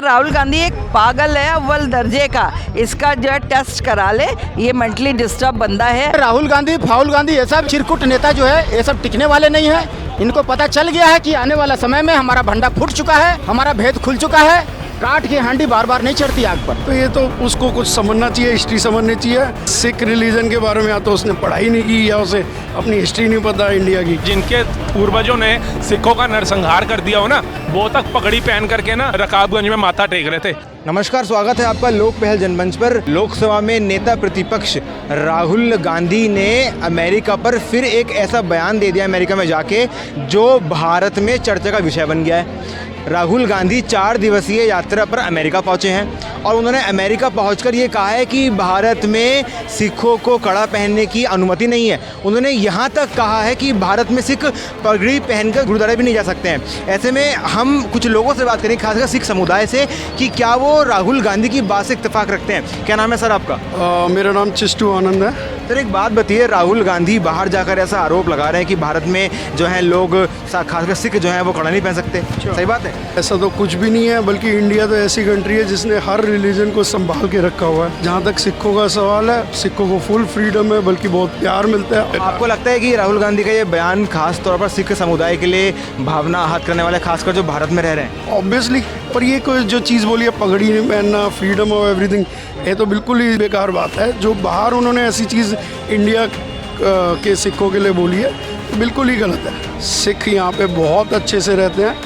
राहुल गांधी एक पागल है अव्वल दर्जे का। इसका जो है टेस्ट करा ले, ये मेंटली डिस्टर्ब बंदा है। राहुल गांधी, फाहुल गांधी, ये सब चिरकुट नेता जो है, ये सब टिकने वाले नहीं है। इनको पता चल गया है कि आने वाला समय में हमारा भंडा फूट चुका है, हमारा भेद खुल चुका है। काट की हांडी बार बार नहीं चढ़ती आग पर। तो ये तो उसको कुछ समझना चाहिए, हिस्ट्री समझना चाहिए। सिख रिलीजन के बारे में या तो उसने पढ़ाई नहीं की या उसे अपनी हिस्ट्री नहीं पता इंडिया की। जिनके पूर्वजों ने सिखों का नरसंहार कर दिया हो ना, वो तक पगड़ी पहन करके ना रकाबगंज में माथा टेक रहे थे। नमस्कार, स्वागत है आपका लोक पहल जनमंच पर। लोकसभा में नेता प्रतिपक्ष राहुल गांधी ने अमेरिका पर फिर एक ऐसा बयान दे दिया अमेरिका में जाके, जो भारत में चर्चा का विषय बन गया है। राहुल गांधी 4 दिवसीय यात्रा पर अमेरिका पहुंचे हैं और उन्होंने अमेरिका पहुंचकर ये कहा है कि भारत में सिखों को कड़ा पहनने की अनुमति नहीं है। उन्होंने यहाँ तक कहा है कि भारत में सिख पगड़ी पहनकर गुरुद्वारे भी नहीं जा सकते हैं। ऐसे में हम कुछ लोगों से बात करें, खासकर सिख समुदाय से, कि क्या वो राहुल गांधी की बात से इत्तेफाक रखते हैं। क्या नाम है सर आपका? मेरा नाम चिस्टू आनंद है। सर एक बात बताइए, राहुल गांधी बाहर जाकर ऐसा आरोप लगा रहे हैं कि भारत में जो है लोग, खासकर सिख जो है वो कड़ा नहीं पहन सकते। सही बात है? ऐसा तो कुछ भी नहीं है, बल्कि इंडिया तो ऐसी कंट्री है जिसने हर रिलीजन को संभाल के रखा हुआ है। जहाँ तक सिखों का सवाल है, सिखों को फुल फ्रीडम है, बल्कि बहुत प्यार मिलता है। आपको लगता है कि राहुल गांधी का ये बयान खास तौर पर सिख समुदाय के लिए भावना आहत करने वाले, खासकर जो भारत में रह रहे हैं? ऑब्वियसली, पर ये कोई जो चीज़ बोली है पगड़ी नहीं पहनना, फ्रीडम ऑफ एवरीथिंग, ये तो बिल्कुल ही बेकार बात है। जो बाहर उन्होंने ऐसी चीज़ इंडिया के सिखों के लिए बोली है, तो बिल्कुल ही गलत है। सिख यहाँ पे बहुत अच्छे से रहते हैं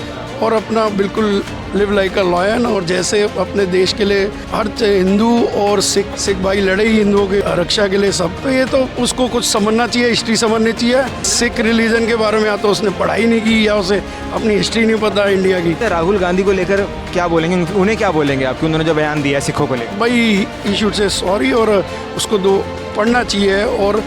और अपना बिल्कुल लिव लाइक अ लॉयन, और जैसे अपने देश के लिए हर हिंदू और सिख भाई लड़े ही हिंदुओं की रक्षा के लिए सब। तो ये तो उसको कुछ समझना चाहिए, हिस्ट्री समझनी चाहिए। सिख रिलीजन के बारे में या तो उसने पढ़ाई नहीं की या उसे अपनी हिस्ट्री नहीं पता इंडिया की। राहुल गांधी को लेकर क्या बोलेंगे, उन्हें क्या बोलेंगे आपकी, उन्होंने जो बयान दिया है सिखों को लेकर? भाई ही शुड से सॉरी, और उसको पढ़ना चाहिए और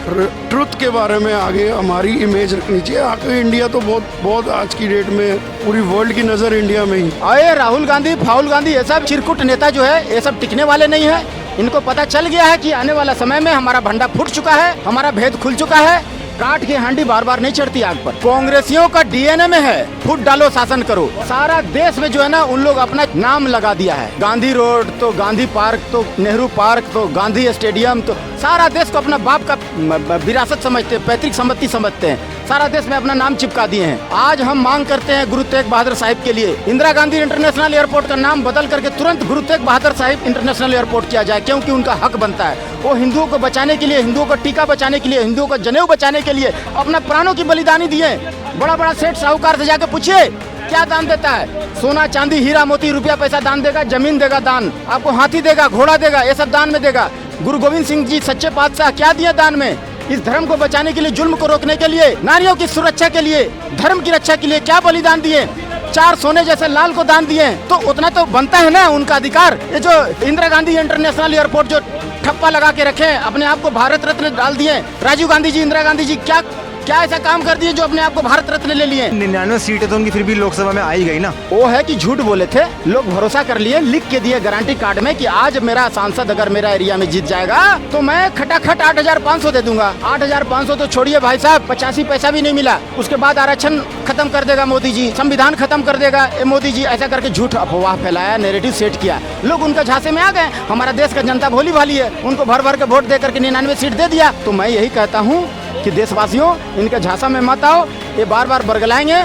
ट्रुथ के बारे में आगे हमारी इमेज रखनी चाहिए। आगे इंडिया तो बहुत आज की डेट में पूरी वर्ल्ड की नज़र इंडिया में ही। अरे राहुल गांधी, फाहुल गांधी, ये सब चिरकुट नेता जो है, ये सब टिकने वाले नहीं है। इनको पता चल गया है कि आने वाला समय में हमारा भंडा फूट चुका है, हमारा भेद खुल चुका है। काट की हांडी बार बार नहीं चढ़ती आग पर। कांग्रेसियों का डीएनए में है, फूट डालो शासन करो। सारा देश में जो है ना, उन लोग अपना नाम लगा दिया है। गांधी रोड तो गांधी पार्क, तो नेहरू पार्क, तो गांधी स्टेडियम, तो सारा देश को अपना बाप का विरासत समझते हैं, पैतृक संपत्ति समझते हैं। सारा देश में अपना नाम चिपका दिए हैं। आज हम मांग करते हैं गुरु तेग बहादुर साहिब के लिए, इंदिरा गांधी इंटरनेशनल एयरपोर्ट का नाम बदल करके तुरंत गुरु तेग बहादुर साहिब इंटरनेशनल एयरपोर्ट किया जाए, क्योंकि उनका हक बनता है। वो हिंदुओं को बचाने के लिए, हिंदुओं को टीका बचाने के लिए, हिंदुओं को जनेऊ बचाने के लिए अपना प्राणों की बलिदानी दिए। बड़ा बड़ा सेठ साहूकार से जाकर पूछिए क्या दान देता है। सोना चांदी हीरा मोती रुपया पैसा दान देगा, जमीन देगा दान, आपको हाथी देगा, घोड़ा देगा, ये सब दान में देगा। गुरु गोविंद सिंह जी सच्चे पातशाह क्या दिए दान में? इस धर्म को बचाने के लिए, जुल्म को रोकने के लिए, नारियों की सुरक्षा के लिए, धर्म की रक्षा के लिए क्या बलिदान दिए? 4 सोने जैसे लाल को दान दिए। तो उतना तो बनता है ना उनका अधिकार। ये जो इंदिरा गांधी इंटरनेशनल एयरपोर्ट जो ठप्पा लगा के रखे, अपने आप को भारत रत्न डाल दिए। राजीव गांधी जी, इंदिरा गांधी जी क्या ऐसा काम कर दिए जो अपने आप को भारत रत्न ले लिए? 99 सीटें तो उनकी फिर भी लोकसभा में आई गई ना। वो है कि झूठ बोले थे लोग, भरोसा कर लिए, लिख के दिए गारंटी कार्ड में कि आज मेरा सांसद अगर मेरा एरिया में जीत जाएगा तो मैं खटाखट 8,500 दे दूंगा। 8,500 तो छोड़िए भाई साहब, 85 पैसा भी नहीं मिला। उसके बाद आरक्षण खत्म कर देगा मोदी जी, संविधान खत्म कर देगा मोदी जी, ऐसा करके झूठ अफवाह फैलाया, नैरेटिव सेट किया। लोग उनका झांसे में आ गए। हमारा देश का जनता भोली भाली है, उनको भर भर के वोट दे करके 99 सीट दे दिया। तो मैं यही कहता हूँ कि देशवासियों, इनके झांसा में मत आओ। ये बार बार बरगलाएंगे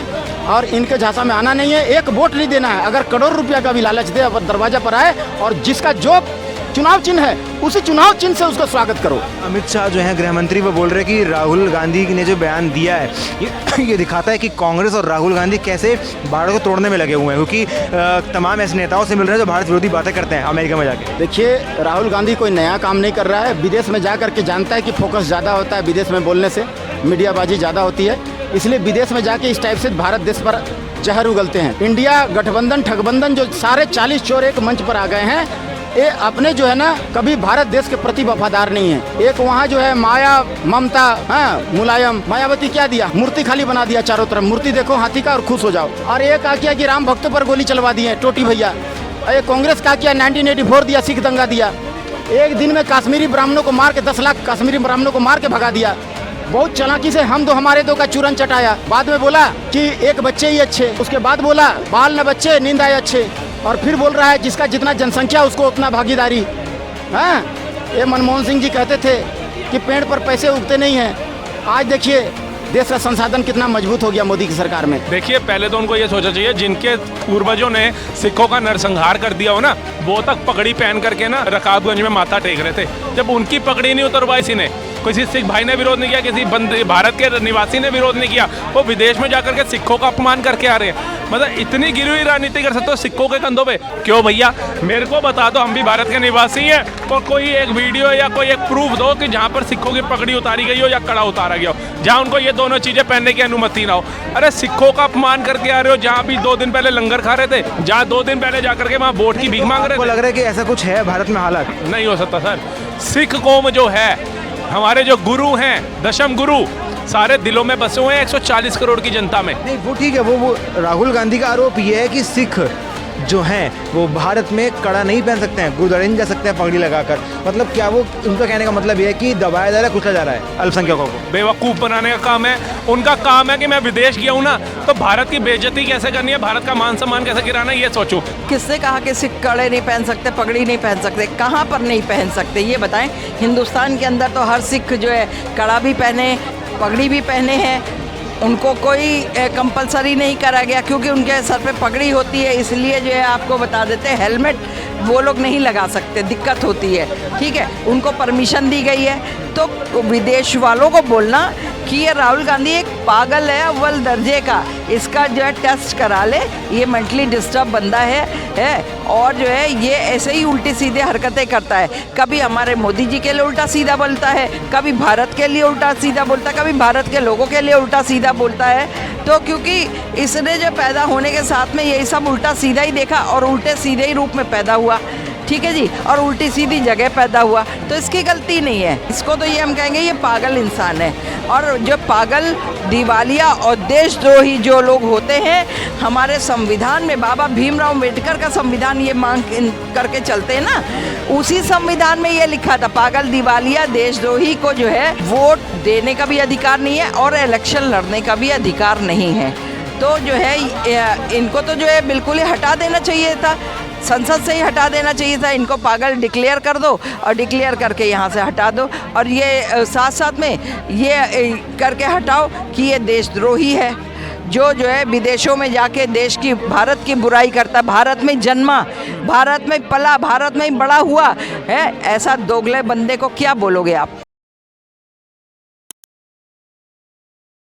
और इनके झांसा में आना नहीं है। एक वोट नहीं देना है। अगर करोड़ रुपया का भी लालच दे, अब दरवाजा पर आए और जिसका जो चुनाव चिन्ह है उसी चुनाव चिन्ह से उसका स्वागत करो। अमित शाह जो है गृह मंत्री, वो बोल रहे कि राहुल गांधी ने जो बयान दिया है ये दिखाता है कि कांग्रेस और राहुल गांधी कैसे भारत को तोड़ने में लगे हुए हैं, क्योंकि तमाम ऐसे नेताओं से मिल रहे हैं जो भारत विरोधी बातें करते हैं अमेरिका में जाके। देखिए, राहुल गांधी कोई नया काम नहीं कर रहा है। विदेश में जा करके जानता है कि फोकस ज़्यादा होता है विदेश में बोलने से, मीडियाबाजी ज़्यादा होती है, इसलिए विदेश में जाके इस टाइप से भारत देश पर जहर उगलते हैं। इंडिया गठबंधन ठगबंधन जो सारे 40 चोर एक मंच पर आ गए हैं, ये अपने जो है ना कभी भारत देश के प्रति वफादार नहीं है। एक वहाँ जो है माया ममता, मुलायम, मायावती क्या दिया? मूर्ति खाली बना दिया चारों तरफ। मूर्ति देखो हाथी का और खुश हो जाओ। और एक क्या किया कि राम भक्तों पर गोली चलवा दी है, टोटी भैया। ये कांग्रेस का किया, 1984 दिया, सिख दंगा दिया। एक दिन में कश्मीरी ब्राह्मणों को मार के 10 लाख कश्मीरी ब्राह्मणों को मार के भगा दिया। बहुत चालाकी से हम दो हमारे दो का चूरन चटाया। बाद में बोला कि एक बच्चे ही अच्छे, उसके बाद बोला बाल न बच्चे नींद आए अच्छे। और फिर बोल रहा है जिसका जितना जनसंख्या उसको उतना भागीदारी। हाँ, ये मनमोहन सिंह जी कहते थे कि पेड़ पर पैसे उगते नहीं हैं। आज देखिए देश का संसाधन कितना मजबूत हो गया मोदी की सरकार में। देखिए पहले तो उनको ये सोचना चाहिए जिनके पूर्वजों ने सिखों का नरसंहार कर दिया हो ना, वो तक पगड़ी पहन करके ना रकाबगंज में माथा टेक रहे थे। जब उनकी पगड़ी नहीं उतरवाई किसी ने, किसी सिख भाई ने विरोध नहीं किया, किसी भारत के निवासी ने विरोध नहीं किया, वो विदेश में जाकर के सिखों का अपमान करके आ रहे हैं। मतलब इतनी गिरी हुई राजनीति कर सकते हो सिखों के कंधों पे? क्यों भैया, मेरे को बता दो, हम भी भारत के निवासी हैं, और कोई एक वीडियो या कोई एक प्रूफ दो कि जहाँ पर सिखों की पगड़ी उतारी गई हो या कड़ा उतारा गया हो, जहाँ उनको ये दोनों चीजें पहनने की अनुमति ना हो। अरे सिखों का अपमान करके आ रहे हो, जहाँ भी 2 दिन पहले लंगर खा रहे थे, जहाँ 2 दिन पहले जाकर के वहाँ वोट की भीख मांग रहे थे। लग रहा है कि ऐसा कुछ है भारत में हालात? नहीं हो सकता सर। सिख कौम जो है, हमारे जो गुरु हैं, दशम गुरु, सारे दिलों में बसे हुए हैं 140 करोड़ की जनता में। नहीं वो ठीक है, वो राहुल गांधी का आरोप ये है कि सिख जो हैं वो भारत में कड़ा नहीं पहन सकते हैं, गुरुद्वारे नहीं जा सकते हैं पगड़ी लगाकर। मतलब क्या वो, उनका कहने का मतलब ये है कि दबाया जा रहा है, कुचला जा रहा है अल्पसंख्यकों को? बेवकूफ़ बनाने का काम है उनका। काम है कि मैं विदेश गया हूँ ना, तो भारत की बेइज्जती कैसे करनी है, भारत का मान सम्मान कैसे गिराना है, ये सोचो। किसने कहा कि सिख कड़े नहीं पहन सकते, पगड़ी नहीं पहन सकते? कहाँ पर नहीं पहन सकते ये बताएं। हिंदुस्तान के अंदर तो हर सिख जो है कड़ा भी पहने, पगड़ी भी पहने हैं, उनको कोई कंपलसरी नहीं करा गया क्योंकि उनके सर पे पगड़ी होती है। इसलिए जो है आपको बता देते हैं, हेलमेट वो लोग नहीं लगा सकते, दिक्कत होती है, ठीक है, उनको परमिशन दी गई है। तो विदेश वालों को बोलना कि ये राहुल गांधी एक पागल है अव्वल दर्जे का, इसका जो है टेस्ट करा ले, ये मेंटली डिस्टर्ब बंदा है और जो है ये ऐसे ही उल्टी सीधे हरकतें करता है। कभी हमारे मोदी जी के लिए उल्टा सीधा बोलता है, कभी भारत के लिए उल्टा सीधा बोलता है, कभी भारत के लोगों के लिए उल्टा सीधा बोलता है। तो क्योंकि इसने जो पैदा होने के साथ में यही सब उल्टा सीधा ही देखा और उल्टे सीधे ही रूप में पैदा हुआ, ठीक है जी, और उल्टी सीधी जगह पैदा हुआ, तो इसकी गलती नहीं है। इसको तो ये हम कहेंगे ये पागल इंसान है। और जो पागल, दिवालिया और देशद्रोही जो लोग होते हैं, हमारे संविधान में बाबा भीमराव अम्बेडकर का संविधान ये मांग करके चलते हैं ना, उसी संविधान में ये लिखा था पागल, दिवालिया, देशद्रोही को जो है वोट देने का भी अधिकार नहीं है और इलेक्शन लड़ने का भी अधिकार नहीं है। तो जो है इनको तो जो है बिल्कुल ही हटा देना चाहिए था, संसद से ही हटा देना चाहिए था। इनको पागल डिक्लेयर कर दो और डिक्लेयर करके यहाँ से हटा दो, और ये साथ साथ में ये करके हटाओ कि ये देशद्रोही है, जो है विदेशों में जाके देश की, भारत की बुराई करता, भारत में जन्मा, भारत में पला, भारत में बड़ा हुआ है। ऐसा दोगले बंदे को क्या बोलोगे आप?